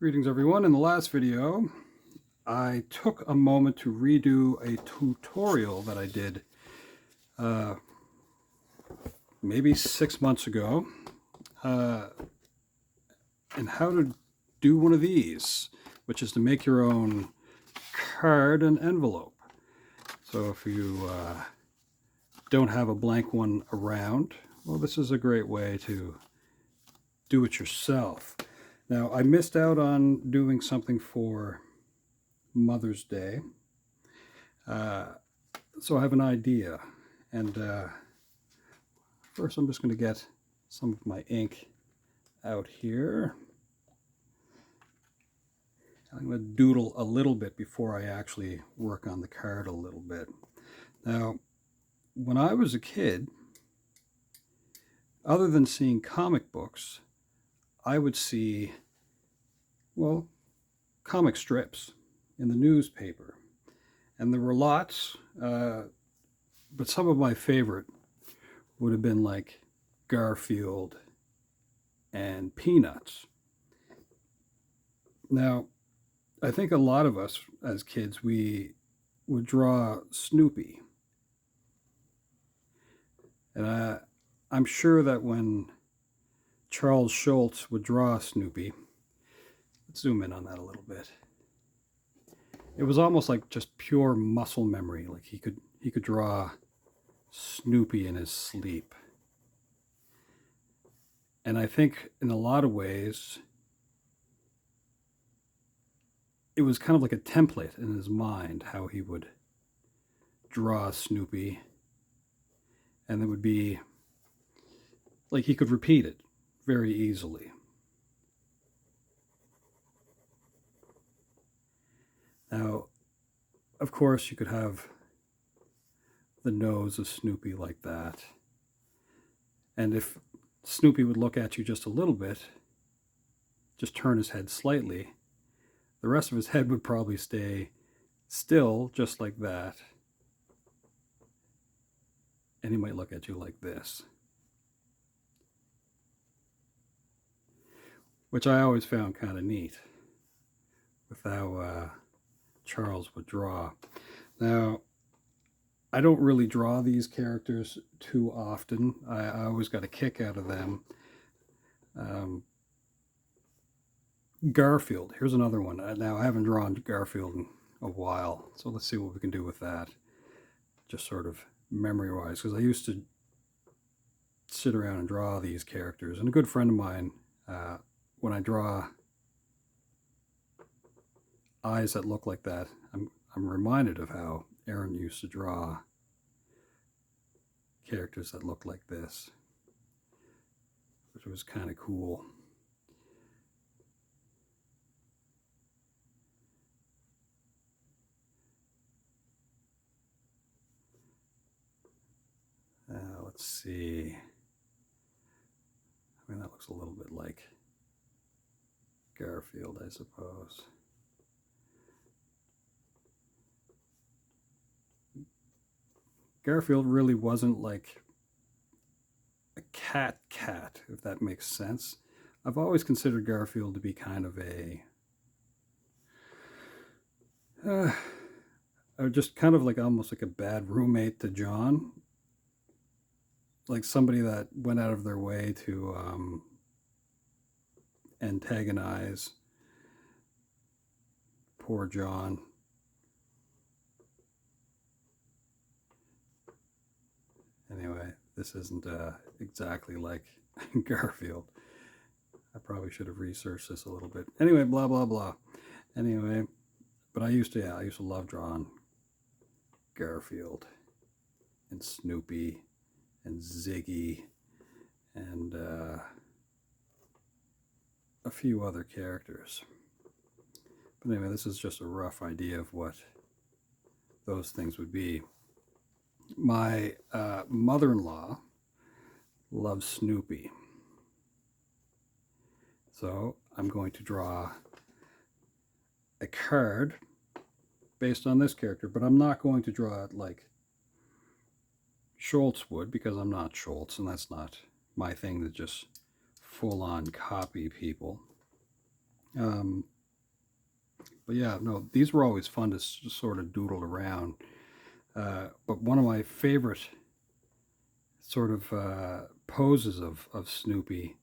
Greetings everyone. In the last video, I took a moment to redo a tutorial that I did maybe 6 months ago and how to do one of these, which is to make your own card and envelope. So if you don't have a blank one around, well, this is a great way to do it yourself. Now, I missed out on doing something for Mother's Day, so I have an idea. And first, I'm just going to get some of my ink out here. I'm going to doodle a little bit before I actually work on the card a little bit. Now, when I was a kid, other than seeing comic books, I would see, well, comic strips in the newspaper. And there were lots, but some of my favorite would have been like Garfield and Peanuts. Now, I think a lot of us as kids, we would draw Snoopy. And I'm sure that when Charles Schulz would draw Snoopy, let's zoom in on that a little bit. It was almost like just pure muscle memory. Like he could draw Snoopy in his sleep. And I think in a lot of ways, it was kind of like a template in his mind how he would draw Snoopy. And it would be like he could repeat it very easily. Now, of course, you could have the nose of Snoopy like that. And if Snoopy would look at you just a little bit, just turn his head slightly, the rest of his head would probably stay still, just like that. And he might look at you like this, which I always found kind of neat with how Charles would draw. Now, I don't really draw these characters too often. I always got a kick out of them. Garfield, here's another one. Now, I haven't drawn Garfield in a while, so let's see what we can do with that. Just sort of memory-wise, because I used to sit around and draw these characters. And a good friend of mine, when I draw eyes that look like that, I'm reminded of how Aaron used to draw characters that look like this, which was kind of cool. Let's see. I mean, that looks a little bit like Garfield, I suppose. Garfield really wasn't like a cat, if that makes sense. I've always considered Garfield to be kind of just kind of like almost like a bad roommate to John. Like somebody that went out of their way to antagonize poor John. Anyway, this isn't exactly like Garfield. I probably should have researched this a little bit. Anyway, blah, blah, blah. Anyway, but I used to love drawing Garfield and Snoopy and Ziggy and a few other characters. But anyway, this is just a rough idea of what those things would be. My mother-in-law loves Snoopy. So I'm going to draw a card based on this character, but I'm not going to draw it like Schulz would, because I'm not Schulz, and that's not my thing to just full-on copy people. Um, but yeah, no, these were always fun to sort of doodle around. But one of my favorite sort of poses of Snoopy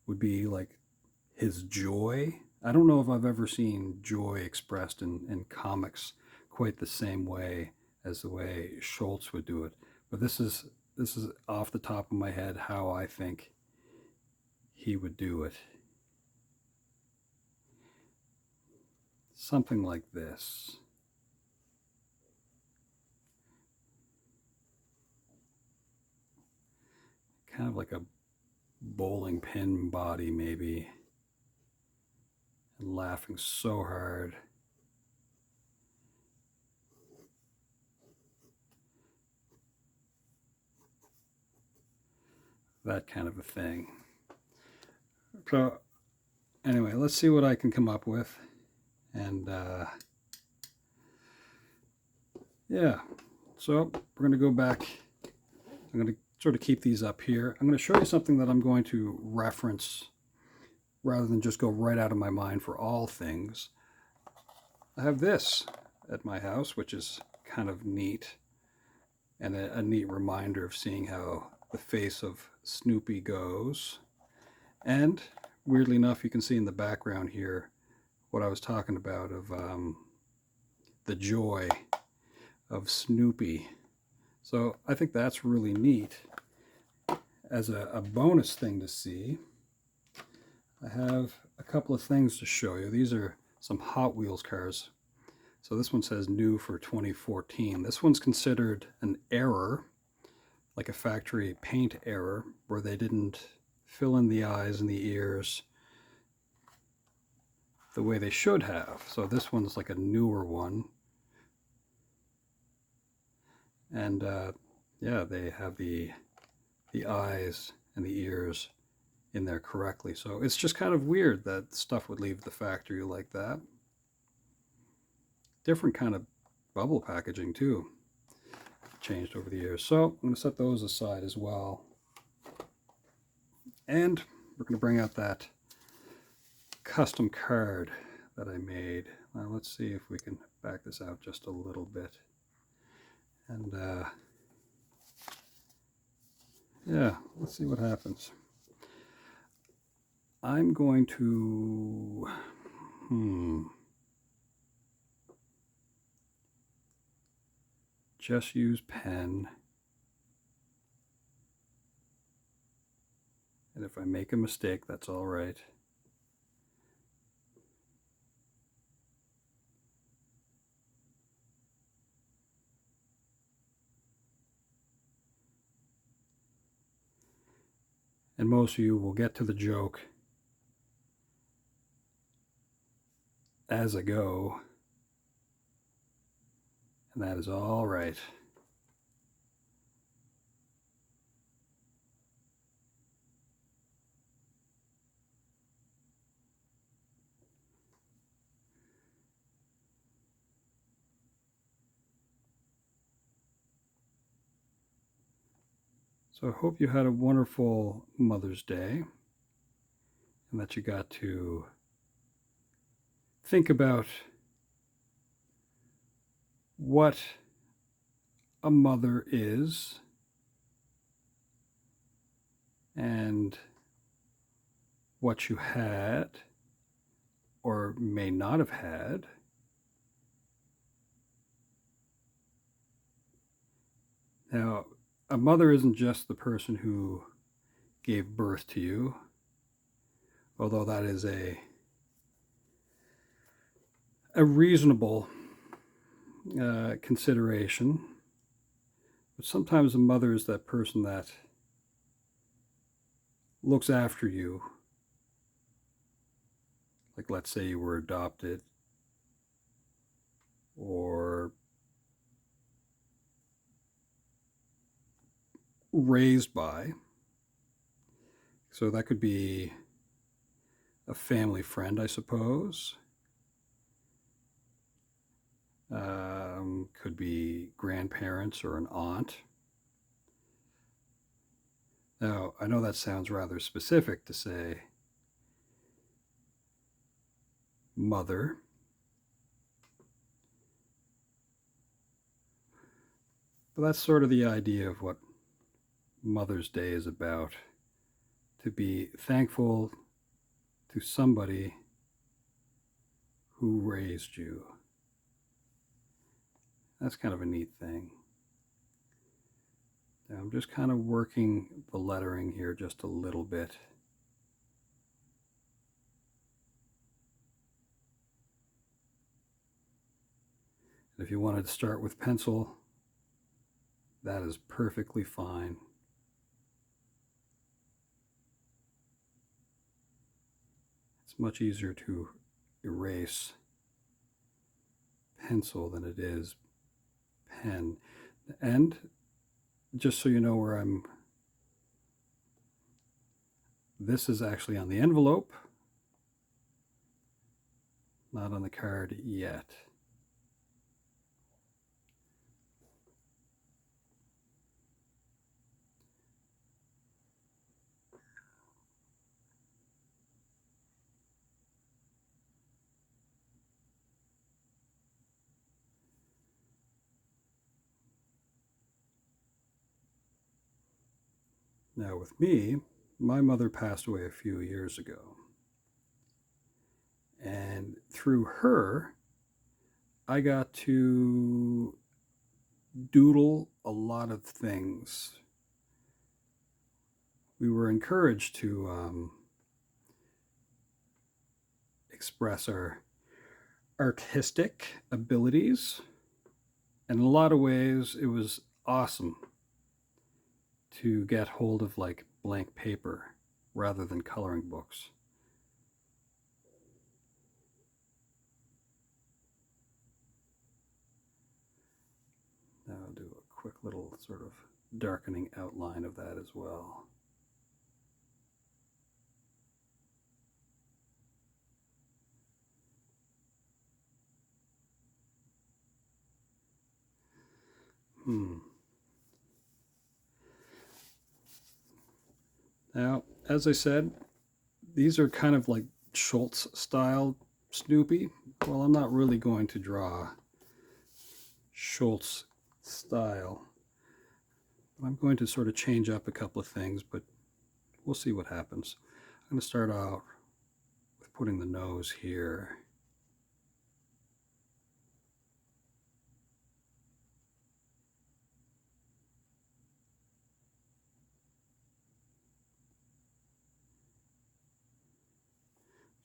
would be like his joy. I don't know if I've ever seen joy expressed in comics quite the same way as the way Schultz would do it. But this is off the top of my head how I think he would do it. Something like this. Kind of like a bowling pin body, maybe. And laughing so hard. That kind of a thing. So, anyway, let's see what I can come up with. And yeah, so we're going to go back. I'm going to sort of keep these up here. I'm going to show you something that I'm going to reference rather than just go right out of my mind for all things. I have this at my house, which is kind of neat and a neat reminder of seeing how the face of Snoopy goes. And weirdly enough, you can see in the background here what I was talking about of the joy of Snoopy. So I think that's really neat. As a bonus thing to see, I have a couple of things to show you. These are some Hot Wheels cars. So this one says new for 2014. This one's considered an error, like a factory paint error, where they didn't fill in the eyes and the ears the way they should have. So this one's like a newer one. And yeah, they have the eyes and the ears in there correctly. So it's just kind of weird that stuff would leave the factory like that. Different kind of bubble packaging too, changed over the years. So I'm going to set those aside as well. And we're going to bring out that custom card that I made. Now let's see if we can back this out just a little bit. And yeah, let's see what happens. I'm going to just use pen. And if I make a mistake, that's all right. And most of you will get to the joke as I go. And that is all right. So I hope you had a wonderful Mother's Day and that you got to think about what a mother is and what you had or may not have had. Now, a mother isn't just the person who gave birth to you, although that is a reasonable consideration. But sometimes a mother is that person that looks after you. Like, let's say you were adopted or raised by. So that could be a family friend, I suppose. Could be grandparents or an aunt. Now, I know that sounds rather specific to say mother. But that's sort of the idea of what Mother's Day is about, to be thankful to somebody who raised you. That's kind of a neat thing. Now I'm just kind of working the lettering here just a little bit. If you wanted to start with pencil, that is perfectly fine. It's much easier to erase pencil than it is pen. And just so you know where this is actually on the envelope, not on the card yet. Now with me, my mother passed away a few years ago. And through her, I got to doodle a lot of things. We were encouraged to express our artistic abilities. And in a lot of ways, it was awesome to get hold of like blank paper rather than coloring books. Now I'll do a quick little sort of darkening outline of that as well. Now, as I said, these are kind of like Schultz style Snoopy. Well, I'm not really going to draw Schultz style. I'm going to sort of change up a couple of things, but we'll see what happens. I'm going to start out with putting the nose here.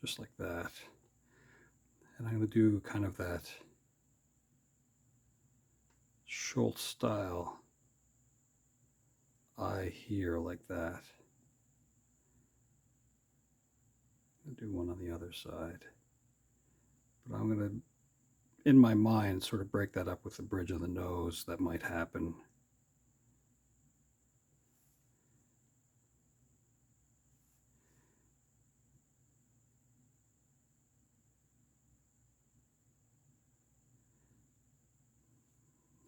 Just like that. And I'm going to do kind of that Schultz style eye here like that. I'll do one on the other side. But I'm going to, in my mind, sort of break that up with the bridge of the nose. That might happen.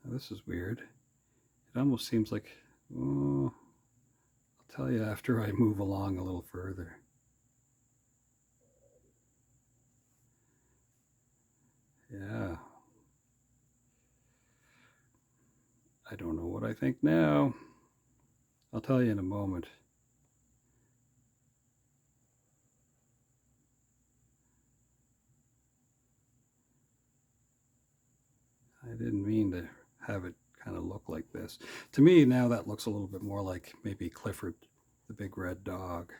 Now, this is weird. It almost seems like, oh, I'll tell you after I move along a little further. Yeah. I don't know what I think now. I'll tell you in a moment. I didn't mean to have it kind of look like this. To me, now that looks a little bit more like maybe Clifford the Big Red Dog.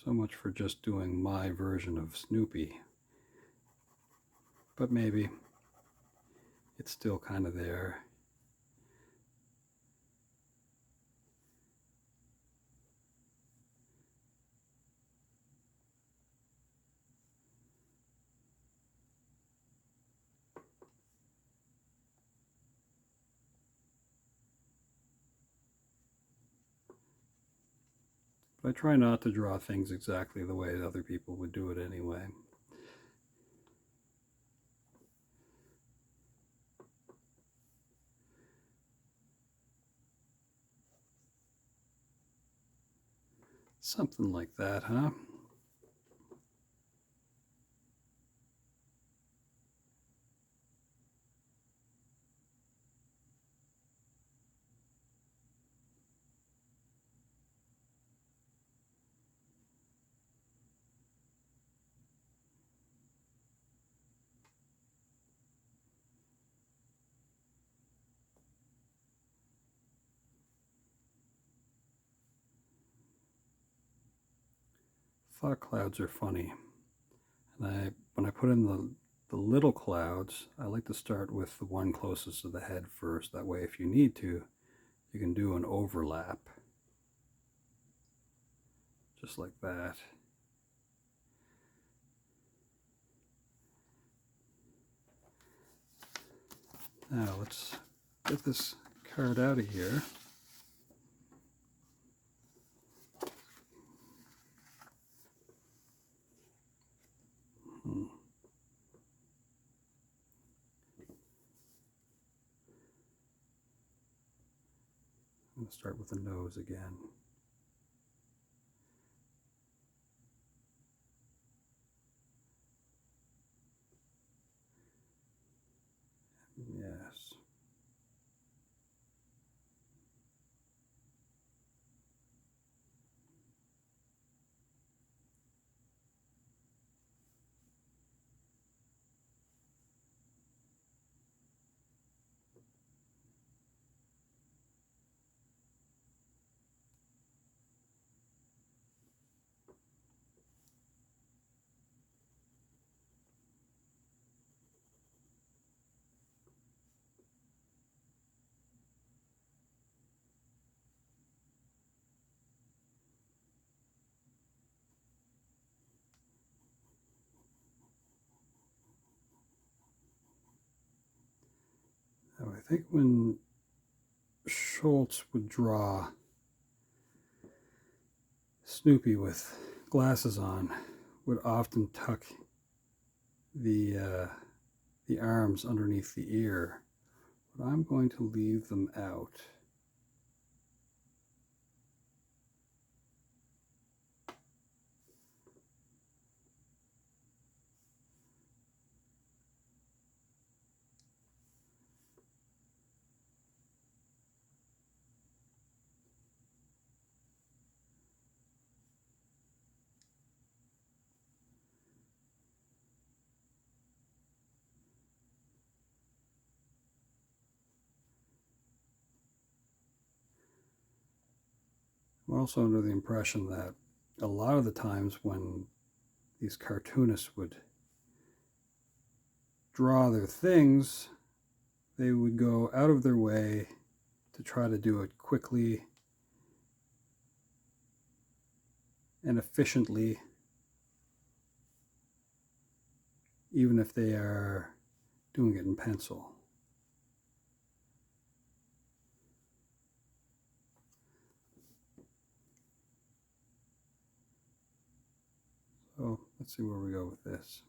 So much for just doing my version of Snoopy. But maybe it's still kind of there. But I try not to draw things exactly the way other people would do it anyway. Something like that, huh? Thought clouds are funny. And when I put in the little clouds, I like to start with the one closest to the head first. That way, if you need to, you can do an overlap. Just like that. Now let's get this card out of here. I'm going to start with the nose again. Yes. Now I think when Schultz would draw Snoopy with glasses on, would often tuck the arms underneath the ear, but I'm going to leave them out. I'm also under the impression that a lot of the times when these cartoonists would draw their things, they would go out of their way to try to do it quickly and efficiently, even if they are doing it in pencil. So let's see where we go with this.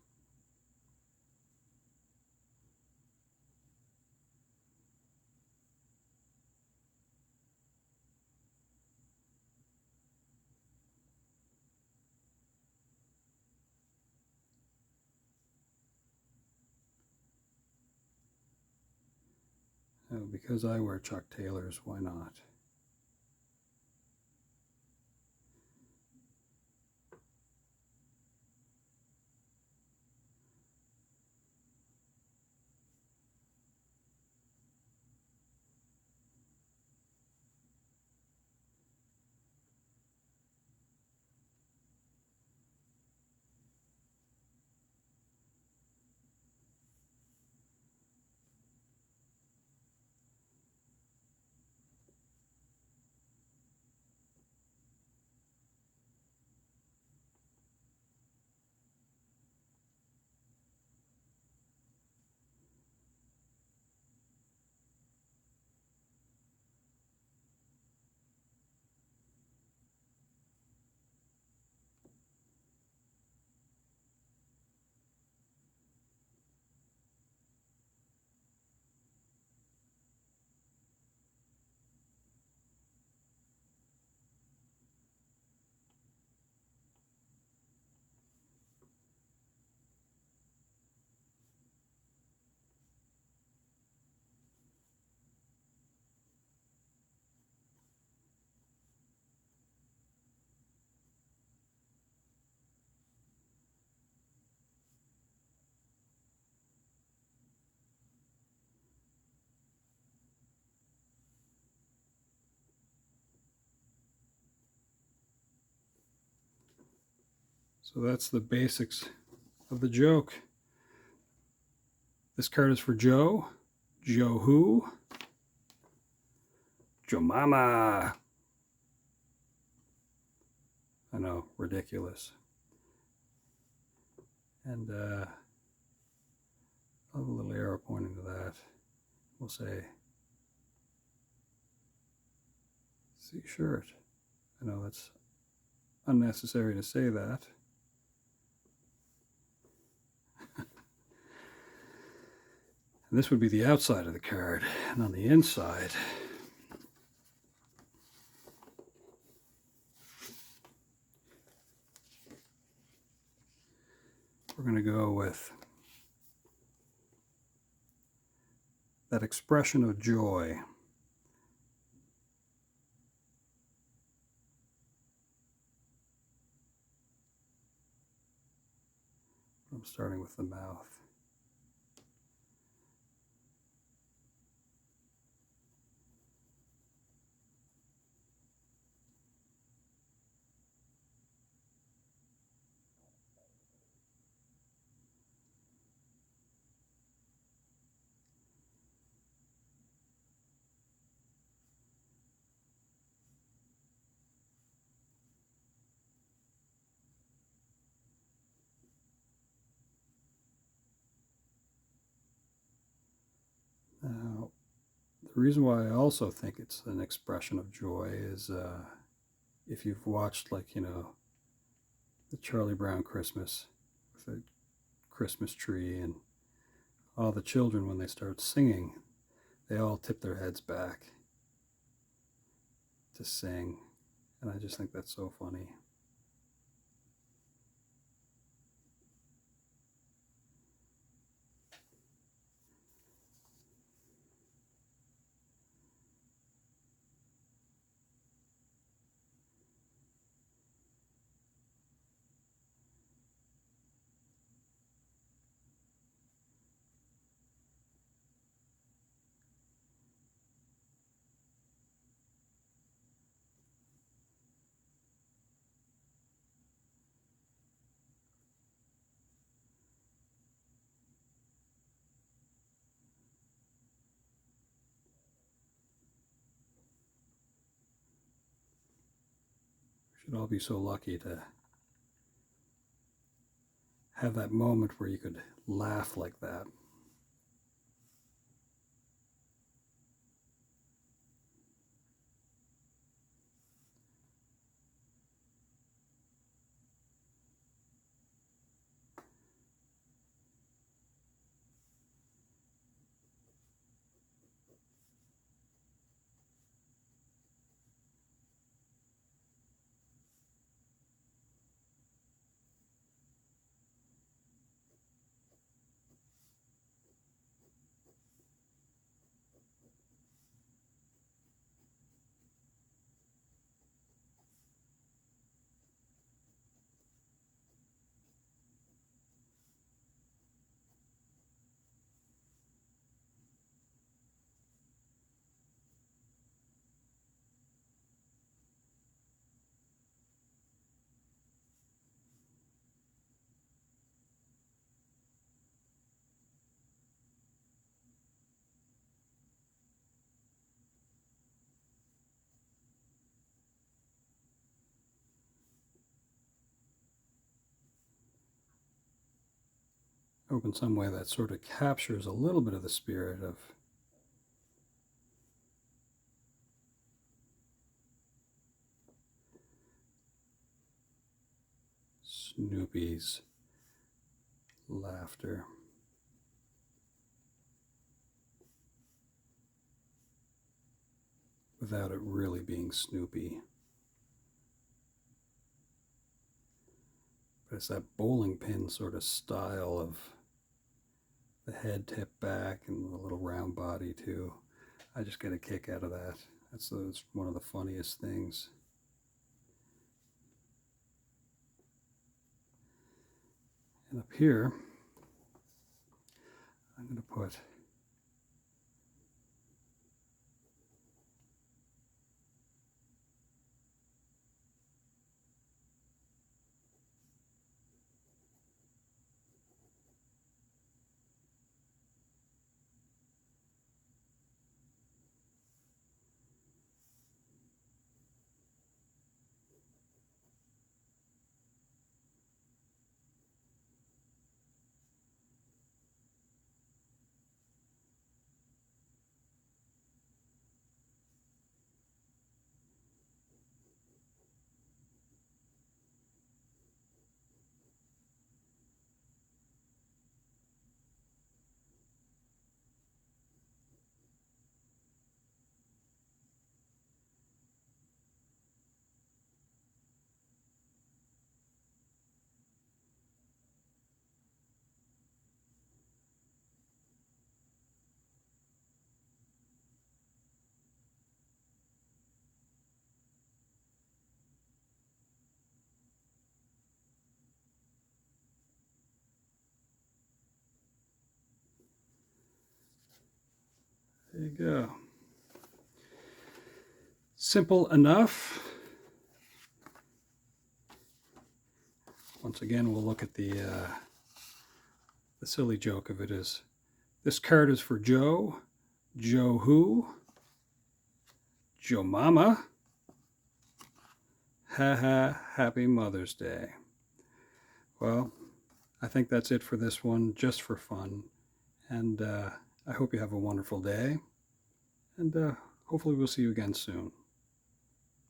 Now, because I wear Chuck Taylors, why not? So that's the basics of the joke. This card is for Joe. Joe who? Joe Mama. I know, ridiculous. And I'll have a little arrow pointing to that. We'll say, see shirt. I know that's unnecessary to say that. And this would be the outside of the card. And on the inside, we're going to go with that expression of joy. I'm starting with the mouth. Now, the reason why I also think it's an expression of joy is if you've watched, like, the Charlie Brown Christmas with the Christmas tree, and all the children, when they start singing, they all tip their heads back to sing. And I just think that's so funny. We should all be so lucky to have that moment where you could laugh like that. Hope in some way that sort of captures a little bit of the spirit of Snoopy's laughter. Without it really being Snoopy. But it's that bowling pin sort of style of the head tipped back and the little round body too. I just get a kick out of that. That's one of the funniest things. And up here, I'm going to put There you go. Simple enough. Once again, we'll look at the silly joke of it is, this card is for Joe. Joe who? Joe Mama. Ha ha, happy Mother's Day. Well, I think that's it for this one, just for fun. And I hope you have a wonderful day. And hopefully we'll see you again soon.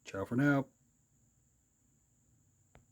Ciao for now.